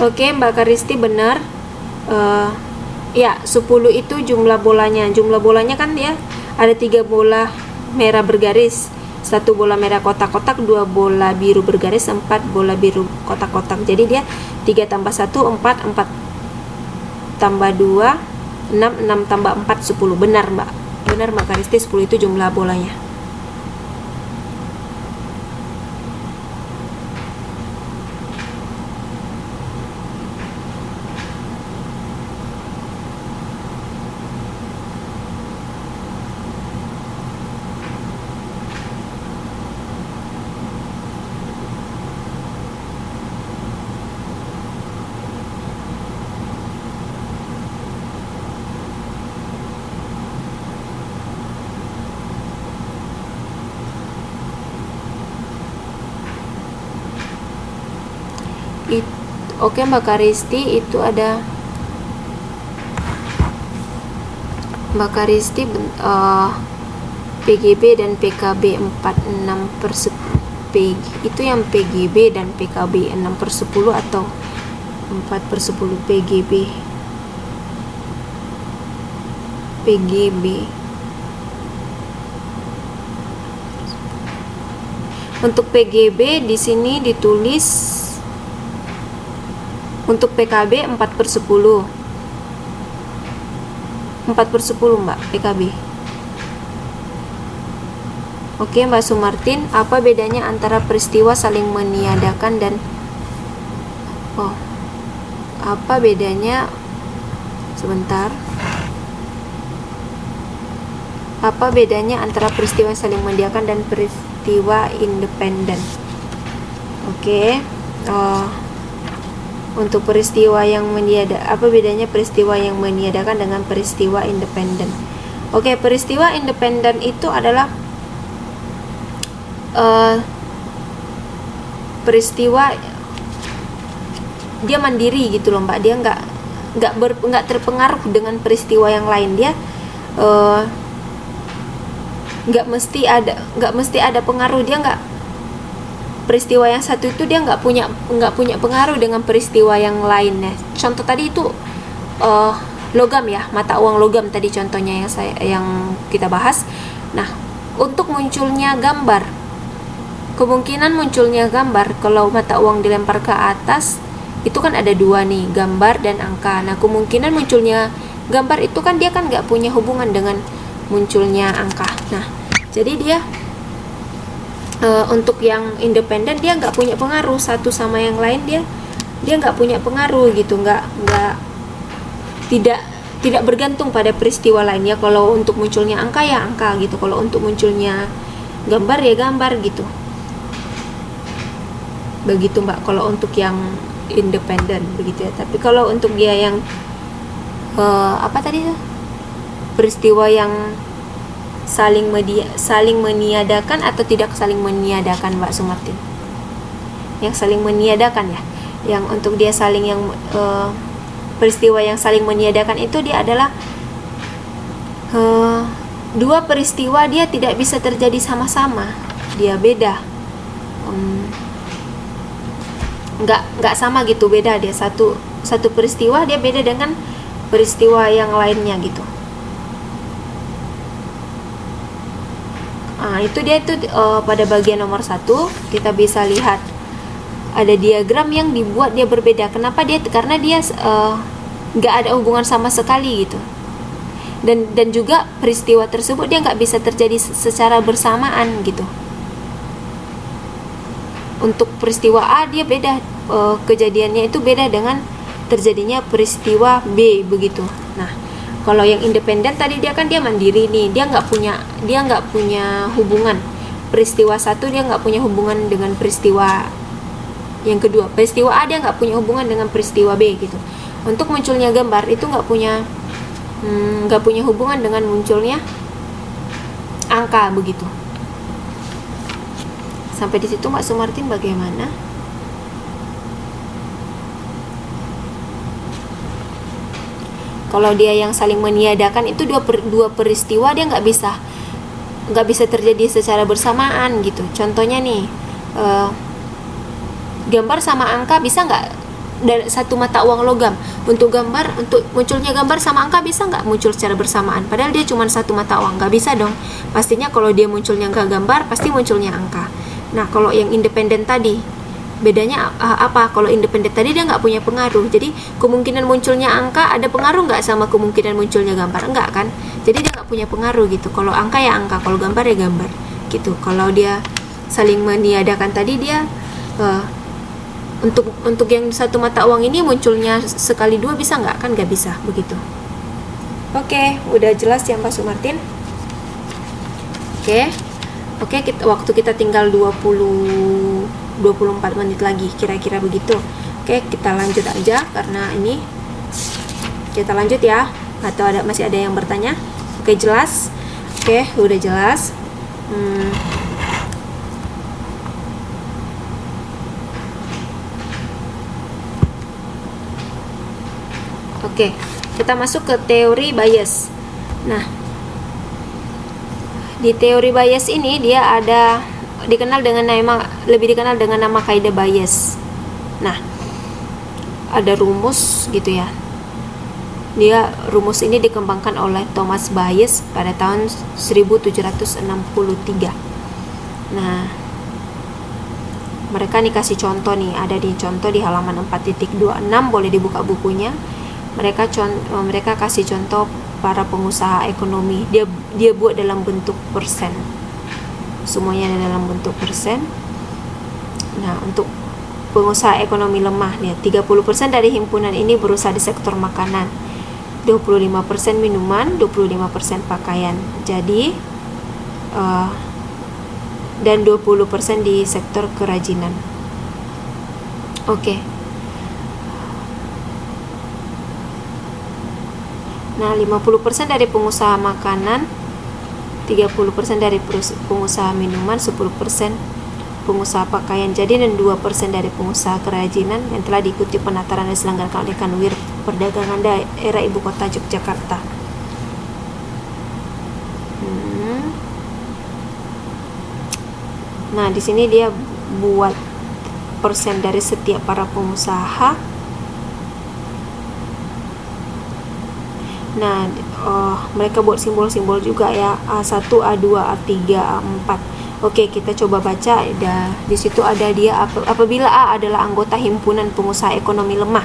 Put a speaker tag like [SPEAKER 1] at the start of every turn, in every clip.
[SPEAKER 1] Oke, Mbak Karisti benar. Ya, 10 itu jumlah bolanya. Jumlah bolanya kan dia ada 3 bola merah bergaris, 1 bola merah kotak-kotak, 2 bola biru bergaris, 4 bola biru kotak-kotak. Jadi dia 3 tambah 1 4, 4 tambah 2 6, 6 tambah 4 10. Benar Mbak. Benar Mbak Karisti, 10 itu jumlah bolanya. Oke Mbak Karisti, itu ada Mbak Karisti PGB dan PKB 46/10. Itu yang PGB dan PKB 6/10 atau 4/10 PGB. Untuk PGB di sini ditulis, untuk PKB 4/10. 4/10 Mbak, PKB. Oke Mbak Sumartin, apa bedanya antara peristiwa saling meniadakan dan apa bedanya, sebentar, apa bedanya antara peristiwa saling meniadakan dan peristiwa independen? Oke, untuk peristiwa yang apa bedanya peristiwa yang meniadakan dengan peristiwa independen? Oke, peristiwa independen itu adalah peristiwa dia mandiri gitu loh Mbak. Dia nggak terpengaruh dengan peristiwa yang lain. Dia nggak mesti ada pengaruh. Dia nggak, peristiwa yang satu itu dia nggak punya pengaruh dengan peristiwa yang lainnya. Contoh tadi itu logam ya, mata uang logam tadi contohnya yang kita bahas. Nah, untuk munculnya gambar, kemungkinan munculnya gambar kalau mata uang dilempar ke atas itu kan ada 2 nih, gambar dan angka. Nah, kemungkinan munculnya gambar itu kan dia kan nggak punya hubungan dengan munculnya angka. Nah, jadi dia untuk yang independen dia nggak punya pengaruh satu sama yang lain. Dia nggak punya pengaruh gitu, tidak bergantung pada peristiwa lainnya. Kalau untuk munculnya angka ya angka gitu, kalau untuk munculnya gambar ya gambar gitu. Begitu Mbak kalau untuk yang independen begitu ya. Tapi kalau untuk dia yang apa tadi tuh, peristiwa yang saling meniadakan atau tidak saling meniadakan Mbak Sumartin? Yang saling meniadakan ya, yang untuk dia saling yang peristiwa yang saling meniadakan itu dia adalah 2 peristiwa dia tidak bisa terjadi sama-sama, dia beda, nggak sama gitu, beda dia satu peristiwa dia beda dengan peristiwa yang lainnya gitu. Itu dia itu pada bagian nomor 1 kita bisa lihat ada diagram yang dibuat dia berbeda. Kenapa karena dia nggak ada hubungan sama sekali gitu, dan juga peristiwa tersebut dia nggak bisa terjadi secara bersamaan gitu. Untuk peristiwa A dia beda, kejadiannya itu beda dengan terjadinya peristiwa B begitu. Nah, kalau yang independen tadi dia mandiri nih, dia nggak punya hubungan. Peristiwa 1 dia nggak punya hubungan dengan peristiwa yang kedua. Peristiwa A dia nggak punya hubungan dengan peristiwa B gitu. Untuk munculnya gambar itu nggak punya hubungan dengan munculnya angka begitu. Sampai di situ Mbak Sumartin bagaimana? Kalau dia yang saling meniadakan itu dua peristiwa dia nggak bisa terjadi secara bersamaan gitu. Contohnya nih, gambar sama angka bisa dari satu mata uang logam. Untuk munculnya gambar sama angka bisa nggak muncul secara bersamaan? Padahal dia cuma satu mata uang, nggak bisa dong. Pastinya kalau dia munculnya nggak gambar, pasti munculnya angka. Nah, kalau yang independen tadi, bedanya apa? Kalau independen tadi dia nggak punya pengaruh, jadi kemungkinan munculnya angka ada pengaruh nggak sama kemungkinan munculnya gambar? Enggak kan? Jadi dia nggak punya pengaruh gitu. Kalau angka ya angka, kalau gambar ya gambar gitu. Kalau dia saling meniadakan tadi, dia untuk yang satu mata uang ini munculnya sekali dua bisa nggak? Kan nggak bisa begitu. Oke, udah jelas ya Mbak Sumartin? Oke, waktu kita tinggal 24 menit lagi, kira-kira begitu. Oke, kita lanjut aja karena ini kita lanjut ya. Atau masih ada yang bertanya? Oke, jelas? Oke, udah jelas. Oke, kita masuk ke teori bias. Nah, di teori bias ini dia lebih dikenal dengan nama kaidah bias. Nah, ada rumus gitu ya. Rumus ini dikembangkan oleh Thomas Bayes pada tahun 1763. Nah, mereka kasih contoh nih, ada di contoh di halaman 4.26, boleh dibuka bukunya. Mereka kasih contoh para pengusaha ekonomi. Dia buat dalam bentuk persen. Semuanya ada dalam bentuk persen. Nah, untuk pengusaha ekonomi lemah nih, 30% dari himpunan ini berusaha di sektor makanan, 25% minuman, 25% pakaian. Jadi dan 20% di sektor kerajinan. Oke. Nah, 50% dari pengusaha makanan, 30% dari pengusaha minuman, 10% pengusaha pakaian jadi, dan 2% dari pengusaha kerajinan yang telah diikuti penataran yang diselenggarakan oleh Kanwil Perdagangan Daerah Ibu Kota Yogyakarta. Nah, di sini dia buat persen dari setiap para pengusaha. Nah, mereka buat simbol-simbol juga ya, A1, A2, A3, A4. Oke, kita coba baca. Di situ ada dia, apabila A adalah anggota himpunan pengusaha ekonomi lemah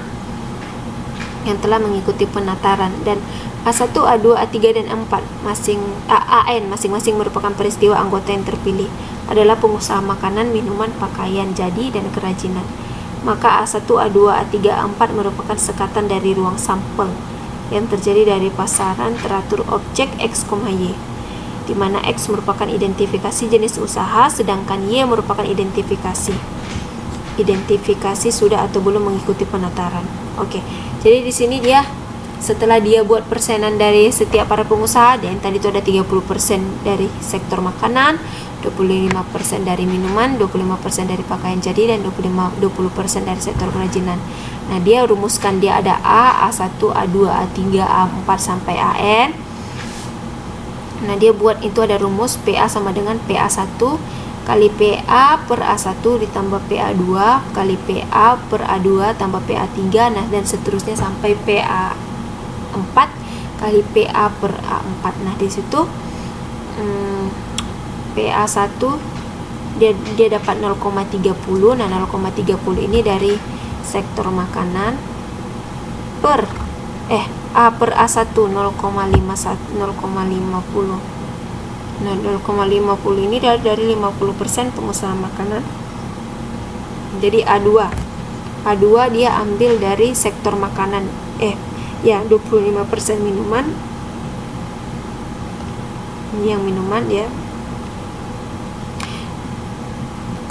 [SPEAKER 1] yang telah mengikuti penataran, dan A1, A2, A3, dan A4 masing-masing merupakan peristiwa anggota yang terpilih adalah pengusaha makanan, minuman, pakaian jadi, dan kerajinan, maka A1, A2, A3, A4 merupakan sekatan dari ruang sampel yang terjadi dari pasaran teratur objek X, Y, di mana X merupakan identifikasi jenis usaha, sedangkan Y merupakan identifikasi sudah atau belum mengikuti penataran. Oke, jadi di sini dia setelah dia buat persenan dari setiap para pengusaha, dan tadi itu ada 30% dari sektor makanan, 25% dari minuman, 25% dari pakaian jadi, dan 20% dari sektor kerajinan. Nah, dia rumuskan, dia ada A, A1, A2, A3, A4 sampai AN. Nah, dia buat itu ada rumus PA sama dengan PA1 kali PA per A1 ditambah PA2 kali PA per A2 tambah PA3, nah dan seterusnya sampai PA4 kali PA per A4. Nah, di situ PA1 dia dapat 0,30. Nah, 0,30 ini dari sektor makanan per A per A1 0,50. Nah, 0,50 ini dari 50% pengusaha makanan. Jadi A2 dia ambil dari sektor makanan, 25% minuman. Ini yang minuman ya,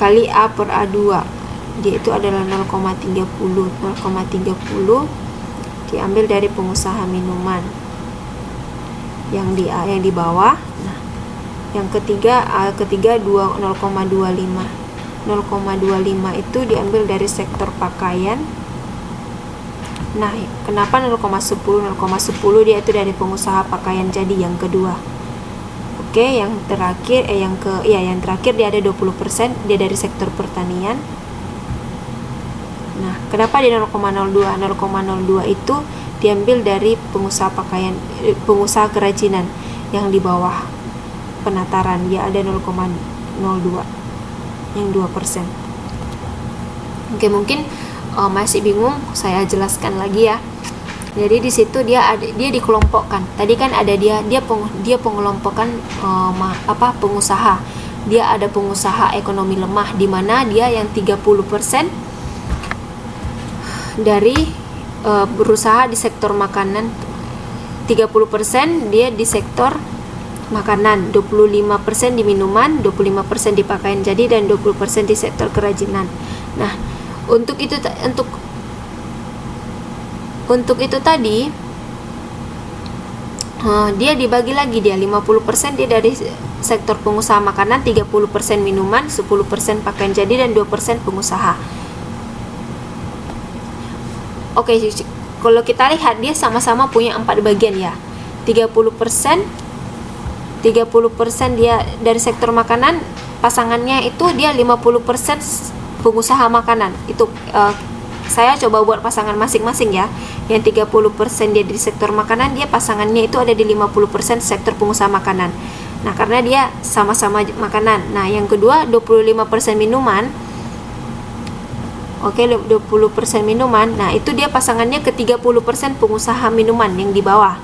[SPEAKER 1] kali A per A2, dia itu adalah 0,30 diambil dari pengusaha minuman yang di bawah. Nah, yang ketiga 0,25 itu diambil dari sektor pakaian. Nah, kenapa 0,10 dia itu dari pengusaha pakaian jadi yang kedua. Oke, yang terakhir yang terakhir dia ada 20%, dia dari sektor pertanian. Nah, kenapa di 0,02? 0,02 itu diambil dari pengusaha pengusaha kerajinan yang di bawah penataran, dia ada 0,02 yang 2%. Oke, mungkin masih bingung, saya jelaskan lagi ya. Jadi di situ dia dikelompokkan. Tadi kan ada dia pengelompokan pengusaha. Dia ada pengusaha ekonomi lemah, di mana dia yang 30% dari berusaha di sektor makanan, 30% dia di sektor makanan, 25% di minuman, 25% di pakaian jadi, dan 20% di sektor kerajinan. Nah, untuk itu tadi dia dibagi lagi, dia 50% dia dari sektor pengusaha makanan, 30% minuman, 10% pakaian jadi, dan 2% pengusaha. Oke, kalau kita lihat dia sama-sama punya 4 bagian ya. 30% dia dari sektor makanan, pasangannya itu dia 50% pengusaha makanan. Itu saya coba buat pasangan masing-masing ya. Yang 30% dia di sektor makanan, dia pasangannya itu ada di 50% sektor pengusaha makanan. Nah, karena dia sama-sama makanan. Nah, yang kedua 25% minuman. Oke, 20% minuman. Nah, itu dia pasangannya ke 30% pengusaha minuman yang di bawah.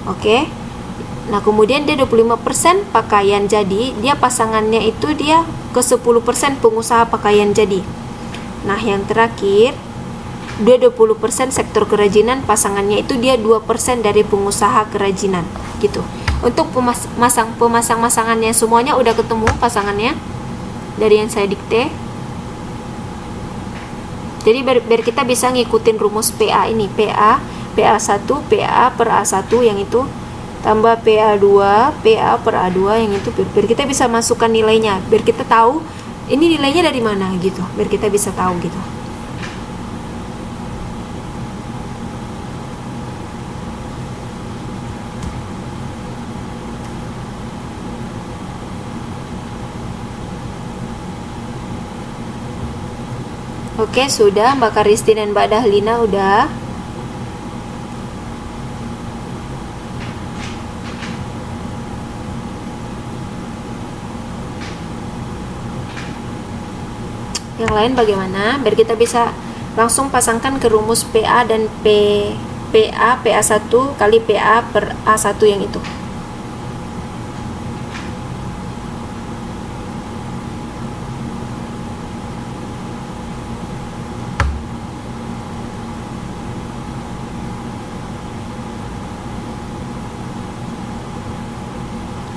[SPEAKER 1] Oke. Nah, kemudian dia 25% pakaian jadi, dia pasangannya itu dia ke 10% pengusaha pakaian jadi. Nah, yang terakhir dia 20% sektor kerajinan, pasangannya itu dia 2% dari pengusaha kerajinan gitu. Untuk pemasang-masangannya semuanya udah ketemu pasangannya dari yang saya dikte. Jadi biar kita bisa ngikutin rumus PA ini, PA1 PA per A1 yang itu tambah PA2 PA per A2 yang itu, biar kita bisa masukkan nilainya, biar kita tahu ini nilainya dari mana gitu, biar kita bisa tahu gitu. Oke, sudah. Mbak Karisti dan Mbak Dahlina udah. Yang lain bagaimana? Biar kita bisa langsung pasangkan ke rumus PA dan PA1 kali PA per A1 yang itu.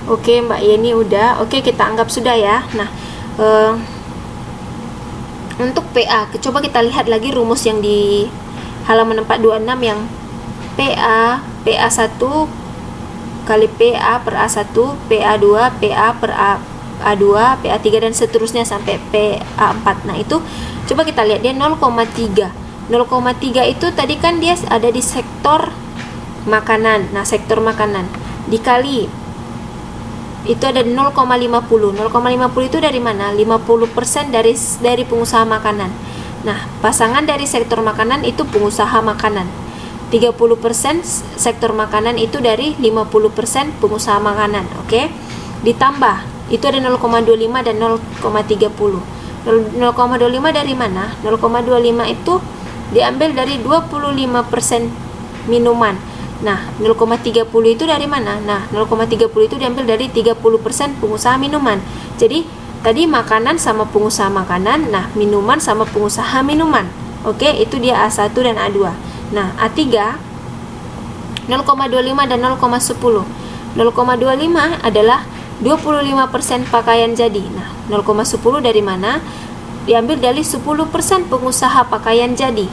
[SPEAKER 1] Oke, Mbak Yeni udah. Oke, kita anggap sudah ya. Nah, untuk PA, coba kita lihat lagi rumus yang di halaman 426 yang PA1 kali PA per A1, PA2, PA per A2, PA3 dan seterusnya sampai PA4. Nah, itu coba kita lihat dia 0,3. 0,3 itu tadi kan dia ada di sektor makanan. Nah, sektor makanan dikali itu ada 0,50. 0,50 itu dari mana? 50% dari pengusaha makanan. Nah, pasangan dari sektor makanan itu pengusaha makanan. 30% sektor makanan itu dari 50% pengusaha makanan. Oke. Ditambah itu ada 0,25 dan 0,30. 0,25 dari mana? 0,25 itu diambil dari 25% minuman. Nah, 0,30 itu dari mana? Nah, 0,30 itu diambil dari 30% pengusaha minuman. Jadi, tadi makanan sama pengusaha makanan, nah, minuman sama pengusaha minuman. Oke, itu dia A1 dan A2. Nah, A3 0,25 dan 0,10. 0,25 adalah 25% pakaian jadi. Nah, 0,10 dari mana? Diambil dari 10% pengusaha pakaian jadi.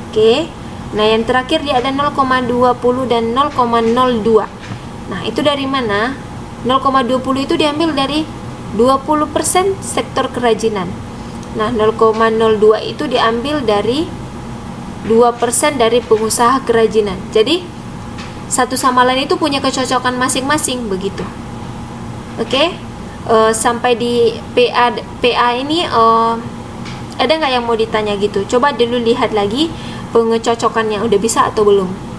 [SPEAKER 1] Oke. Nah, yang terakhir dia ada 0,20 dan 0,02. Nah, itu dari mana? 0,20 itu diambil dari 20% sektor kerajinan. Nah, 0,02 itu diambil dari 2% dari pengusaha kerajinan. Jadi, satu sama lain itu punya kecocokan masing-masing begitu. Oke? Sampai di PA ini ada nggak yang mau ditanya gitu? Coba dulu lihat lagi pengecocokannya udah bisa atau belum.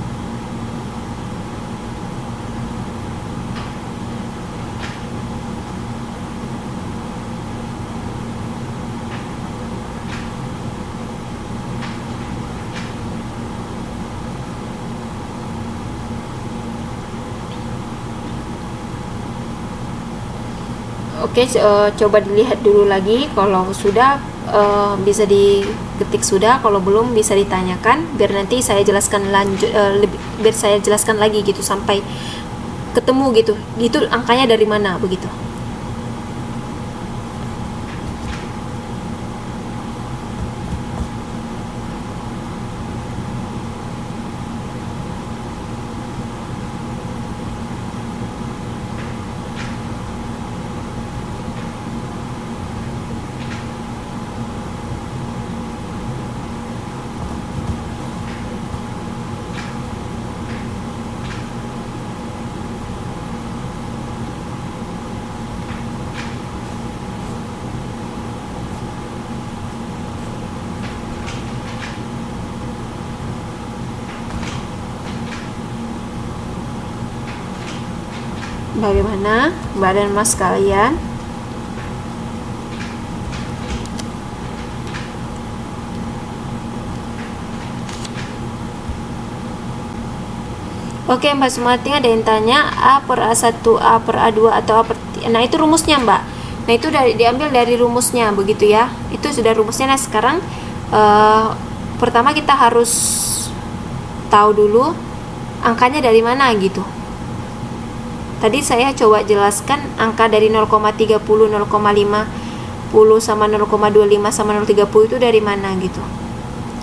[SPEAKER 1] Oke, coba dilihat dulu lagi. Kalau sudah bisa diketik sudah, kalau belum bisa ditanyakan biar nanti saya jelaskan lanjut, biar saya jelaskan lagi gitu sampai ketemu gitu. Itu angkanya dari mana begitu. Bagaimana Mbak dan Mas kalian? Oke Mbak Sumarti, ada yang tanya A per A1, A per A2 atau A per... Nah itu rumusnya Mbak. Nah itu diambil dari rumusnya begitu ya. Itu sudah rumusnya. Nah sekarang pertama kita harus tahu dulu angkanya dari mana gitu. Tadi saya coba jelaskan angka dari 0,30, 0,50 sama 0,25 sama 0,30 itu dari mana gitu.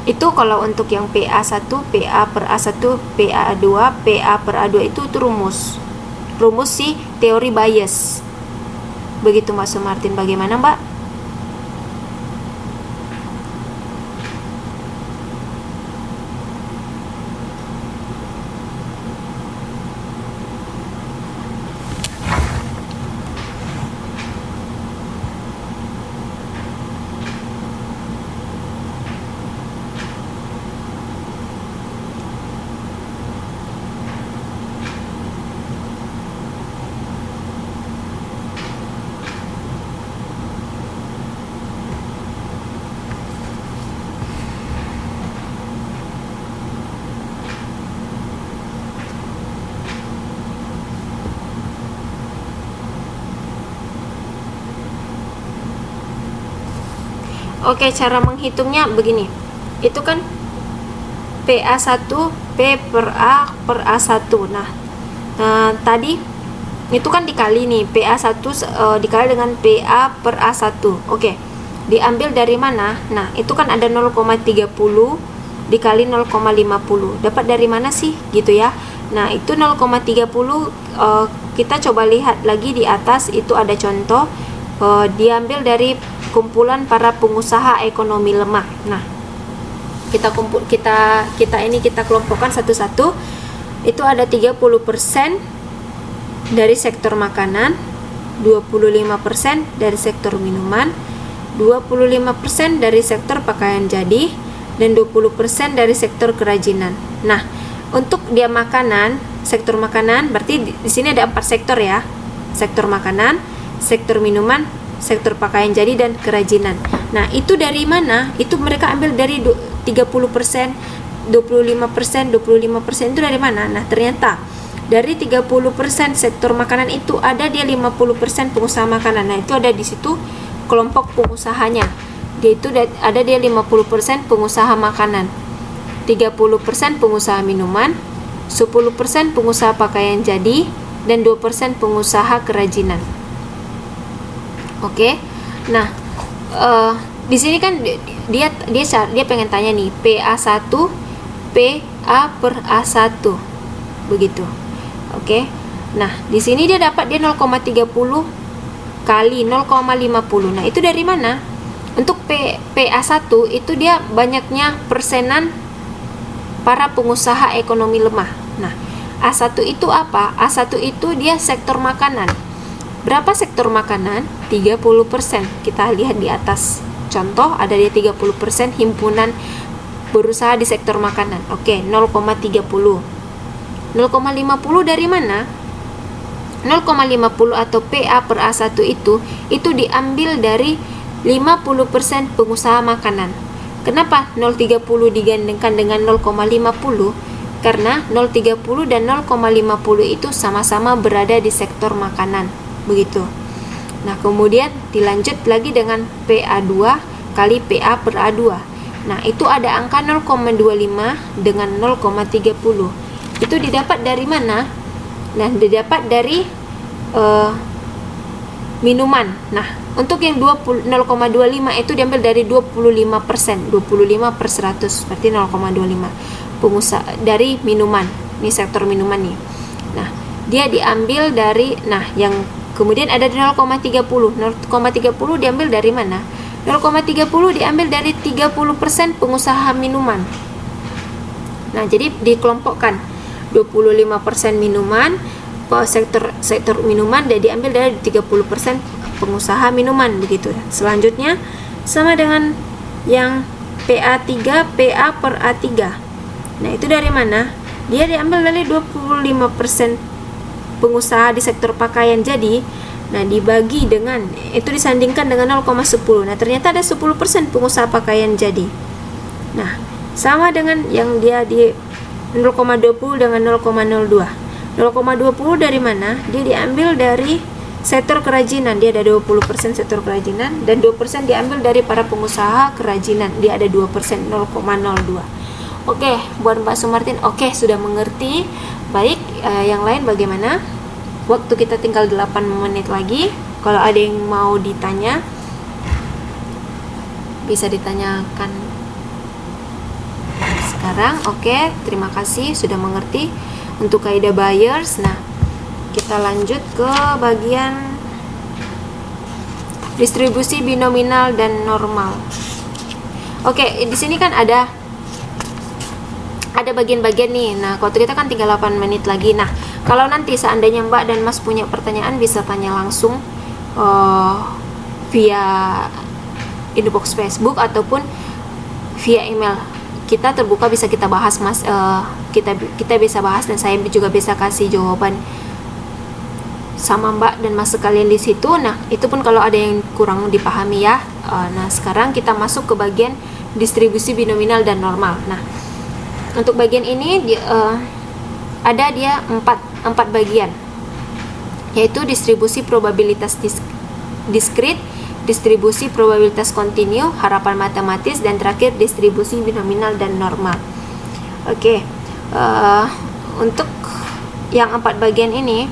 [SPEAKER 1] Itu kalau untuk yang PA1, PA per A1, PA2, PA per A2 itu rumus sih teori bias. Begitu Mbak Sumartin, bagaimana Mbak? Oke, cara menghitungnya begini. Itu kan PA1 P per A per A1. Nah, tadi itu kan dikali nih PA1 dikali dengan PA per A1. Oke. Diambil dari mana? Nah, itu kan ada 0,30 dikali 0,50. Dapat dari mana sih? Gitu ya. Nah, itu 0,30 kita coba lihat lagi di atas itu ada contoh diambil dari kumpulan para pengusaha ekonomi lemah. Nah, kita kelompokkan satu-satu. Itu ada 30% dari sektor makanan, 25% dari sektor minuman, 25% dari sektor pakaian jadi, dan 20% dari sektor kerajinan. Nah, untuk dia makanan, sektor makanan berarti di sini ada 4 sektor ya. Sektor makanan, sektor minuman, sektor pakaian jadi, dan kerajinan. Nah, itu dari mana? Itu mereka ambil dari 30%, 25%, 25% itu dari mana? Nah, ternyata dari 30% sektor makanan itu ada dia 50% pengusaha makanan. Nah, itu ada di situ kelompok pengusahanya. Dia itu ada dia 50% pengusaha makanan, 30% pengusaha minuman, 10% pengusaha pakaian jadi, dan 2% pengusaha kerajinan. Oke. Nah, di sini kan dia pengen tanya nih PA1 PA per A1 begitu. Oke. Nah, di sini dia dapat dia 0,30 kali 0,50. Nah, itu dari mana? Untuk PA1 itu dia banyaknya persenan para pengusaha ekonomi lemah. Nah, A1 itu apa? A1 itu dia sektor makanan. Berapa sektor makanan? 30%. Kita lihat di atas. contoh ada dia 30% himpunan berusaha di sektor makanan. Oke, 0,30. 0,50 dari mana? 0,50 atau PA per A1 itu diambil dari 50% pengusaha makanan. Kenapa 0,30 digandengkan dengan 0,50? Karena 0,30 dan 0,50 itu sama-sama berada di sektor makanan. Begitu. Nah, kemudian dilanjut lagi dengan PA2 kali PA per A2. Nah, itu ada angka 0,25 dengan 0,30. Itu didapat dari mana? Nah, didapat dari minuman. Nah, untuk yang 0,25 itu diambil dari 25%, 25 per 100, berarti 0,25 pengusaha dari minuman. Ini sektor minuman nih. Nah, dia diambil dari, nah, yang kemudian ada 0,30. 0,30 diambil dari mana? 0,30 diambil dari 30% pengusaha minuman. Nah, jadi dikelompokkan 25% minuman, sektor minuman, dan diambil dari 30% pengusaha minuman, begitu. Selanjutnya sama dengan yang PA3, PA per A3. Nah, itu dari mana? Dia diambil dari 25% pengusaha di sektor pakaian. Jadi, nah, dibagi dengan, itu disandingkan dengan 0,10. Nah, ternyata ada 10% pengusaha pakaian jadi. Nah, sama dengan yang dia di 0,20 dengan 0,02. 0,20 dari mana? Dia diambil dari sektor kerajinan. Dia ada 20% sektor kerajinan, dan 2% diambil dari para pengusaha kerajinan. Dia ada 2%, 0,02. Oke, buat Mbak Sumartin, oke, sudah mengerti. Baik, yang lain bagaimana? Waktu kita tinggal 8 menit lagi. Kalau ada yang mau ditanya, bisa ditanyakan sekarang. Oke, terima kasih sudah mengerti untuk kaidah Bayers. Nah, kita lanjut ke bagian distribusi binominal dan normal. Oke, di sini kan ada bagian-bagian nih. Nah, kalau kita kan tinggal 8 menit lagi. Nah, kalau nanti seandainya Mbak dan Mas punya pertanyaan, bisa tanya langsung via inbox Facebook ataupun via email. Kita terbuka, bisa kita bahas, Mas. Kita bisa bahas, dan saya juga bisa kasih jawaban sama Mbak dan Mas sekalian di situ. Nah, itu pun kalau ada yang kurang dipahami ya. Nah, sekarang kita masuk ke bagian distribusi binominal dan normal. Nah, untuk bagian ini ada dia 4 bagian, yaitu distribusi probabilitas diskrit, distribusi probabilitas kontinu, harapan matematis, dan terakhir distribusi binominal dan normal. Oke, untuk yang 4 bagian ini,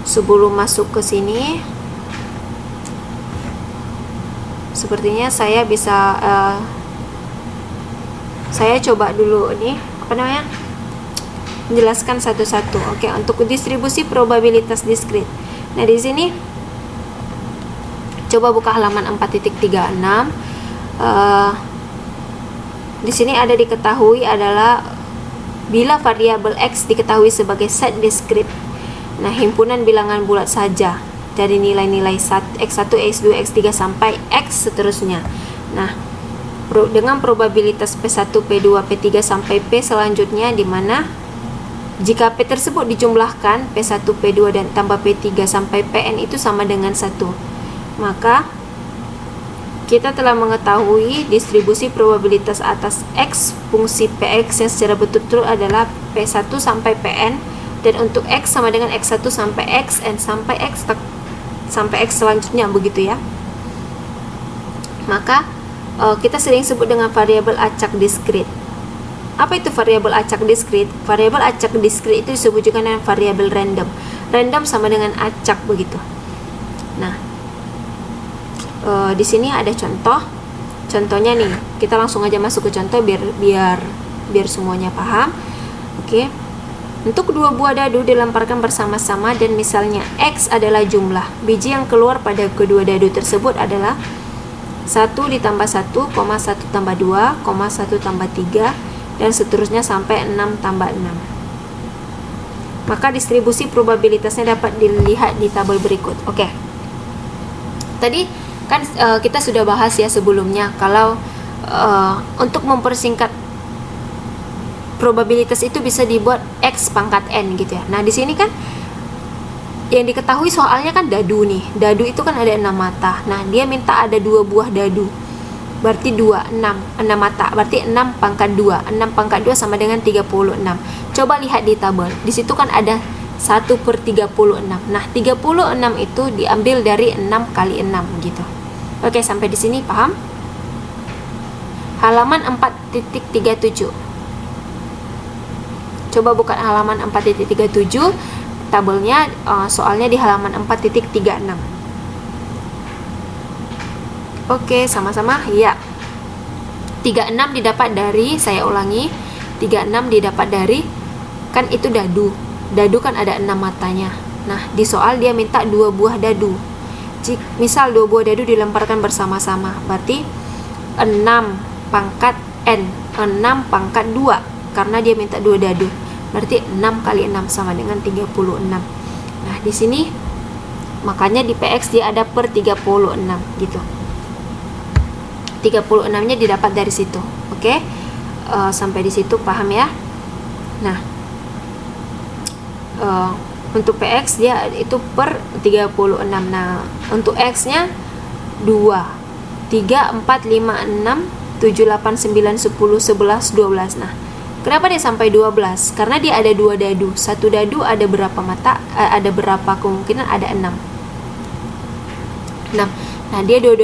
[SPEAKER 1] sebelum masuk ke sini, sepertinya saya bisa saya coba dulu nih, menjelaskan satu-satu. Oke, untuk distribusi probabilitas diskrit. Nah, di sini coba buka halaman 4.36. Di sini ada diketahui adalah bila variabel X diketahui sebagai set diskrit. Nah, himpunan bilangan bulat saja dari nilai-nilai X1, X2, X3 sampai X seterusnya. Nah, dengan probabilitas P1, P2, P3 sampai P selanjutnya, di mana jika P tersebut dijumlahkan, P1, P2 dan tambah P3 sampai Pn itu sama dengan 1, maka kita telah mengetahui distribusi probabilitas atas X fungsi Px yang secara betul-betul adalah P1 sampai Pn, dan untuk X sama dengan X1 sampai Xn sampai X selanjutnya, begitu ya. Maka kita sering sebut dengan variabel acak diskrit. Apa itu variabel acak diskrit? Variabel acak diskrit itu disebut juga dengan variabel random. Random sama dengan acak, begitu. Nah, di sini ada contohnya nih. Kita langsung aja masuk ke contoh biar semuanya paham. Oke. Untuk 2 buah dadu dilemparkan bersama-sama, dan misalnya X adalah jumlah biji yang keluar pada kedua dadu tersebut adalah 1 ditambah 1, 1 tambah 2, 1 tambah 3, dan seterusnya sampai 6 tambah 6. Maka distribusi probabilitasnya dapat dilihat di tabel berikut. Oke. Tadi kan kita sudah bahas ya sebelumnya kalau untuk mempersingkat probabilitas itu bisa dibuat X pangkat N gitu ya. Nah, di sini kan yang diketahui soalnya kan dadu nih. Dadu itu kan ada 6 mata. Nah, dia minta ada 2 buah dadu. Berarti 2, 6 mata. Berarti 6 pangkat 2. 6 pangkat 2 sama dengan 36. Coba lihat di tabel. Di situ kan ada 1/36. Nah, 36 itu diambil dari 6 kali 6 gitu. Oke, sampai di sini paham? Halaman 4.37. Coba buka halaman 4.37. Tabelnya soalnya di halaman 4.36. Oke, sama-sama ya. 36 didapat dari, saya ulangi, 36 didapat dari, kan itu dadu. Dadu kan ada 6 matanya. Nah, di soal dia minta 2 buah dadu. Misal 2 buah dadu dilemparkan bersama-sama, berarti 6 pangkat N, 6 pangkat 2, karena dia minta 2 dadu. Berarti 6 kali 6 sama dengan 36. Nah, di sini makanya di PX dia ada per 36 gitu. 36-nya didapat dari situ. Oke. Sampai di situ paham ya? Nah, untuk PX dia itu per 36. Nah, untuk X-nya 2, 3, 4, 5, 6, 7, 8, 9, 10, 11, 12. Nah, kenapa dia sampai 12? Karena dia ada 2 dadu. Satu dadu ada berapa mata? Ada berapa kemungkinan? Ada 6. Nah, dia 2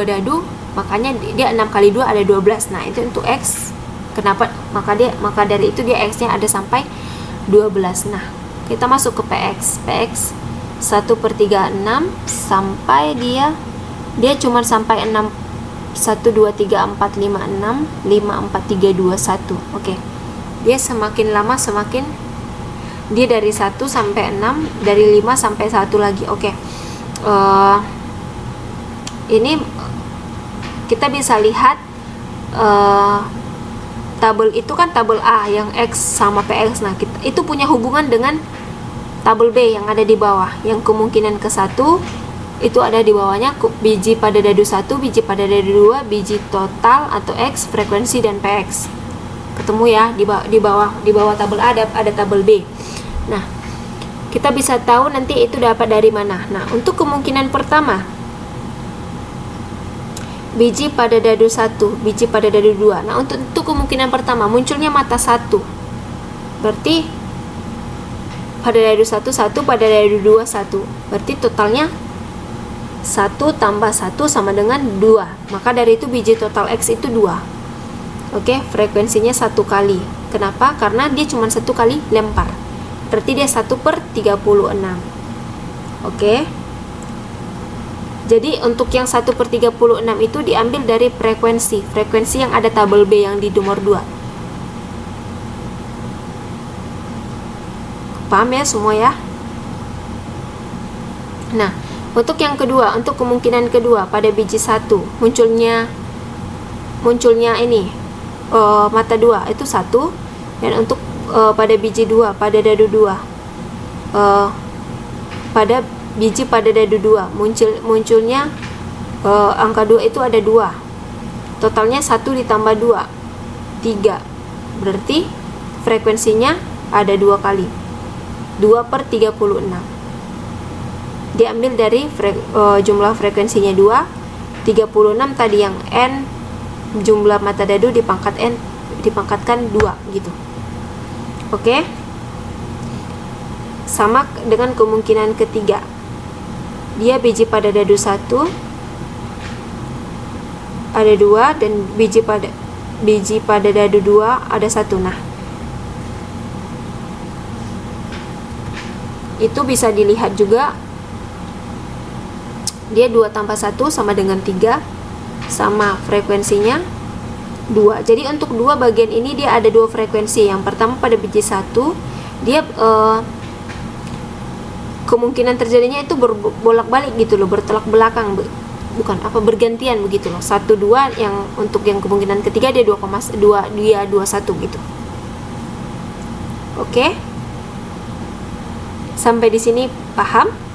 [SPEAKER 1] dadu, makanya dia 6 kali 2 ada 12. Nah, itu untuk X. Kenapa? Maka dari itu dia X-nya ada sampai 12. Nah, kita masuk ke PX. PX 1/36 sampai dia cuma sampai 6, 1, 2, 3, 4, 5, 6, 5, 4, 3, 2, 1. Oke. Dia semakin lama semakin, dia dari 1 sampai 6, dari 5 sampai 1 lagi. Oke. Ini kita bisa lihat tabel itu kan tabel A yang X sama PX. Nah, itu punya hubungan dengan tabel B yang ada di bawah, yang kemungkinan ke-1 itu ada di bawahnya biji pada dadu 1, biji pada dadu 2, biji total atau X, frekuensi dan PX. Ketemu ya di bawah tabel A ada tabel B. Nah, kita bisa tahu nanti itu dapat dari mana. Nah, untuk kemungkinan pertama, biji pada dadu 1, biji pada dadu 2. Nah, untuk kemungkinan pertama munculnya mata 1. Berarti pada dadu 1 1, pada dadu 2 1. Berarti totalnya 1 tambah 1 sama dengan 2. Maka dari itu biji total X itu 2. Oke, frekuensinya 1 kali. Kenapa? Karena dia cuma 1 kali lempar. Berarti dia 1/36. Oke. Jadi untuk yang 1/36 itu diambil dari frekuensi yang ada tabel B yang di nomor 2. Paham ya semua ya? Nah, untuk yang kedua, untuk kemungkinan kedua pada biji 1 munculnya ini mata 2 itu 1, dan untuk pada biji 2 pada dadu 2 pada biji pada dadu 2 munculnya angka 2 itu ada 2. Totalnya 1 ditambah 2 3. Berarti frekuensinya ada 2 kali. 2/36. Diambil dari jumlah frekuensinya 2. 36 tadi yang N, jumlah mata dadu dipangkatkan 2 gitu. Oke. Sama dengan kemungkinan ketiga. Dia biji pada dadu 1 ada 2, dan biji pada dadu 2 ada 1. Nah, itu bisa dilihat juga, dia 2 tambah 1 sama dengan 3, sama frekuensinya 2. Jadi untuk 2 bagian ini dia ada 2 frekuensi. Yang pertama pada biji 1 dia kemungkinan terjadinya itu berbolak-balik gitu loh, bertolak belakang, bergantian begitu loh. 1 2, yang untuk yang kemungkinan ketiga dia 2,2 dia 21 gitu. Oke. Sampai di sini paham?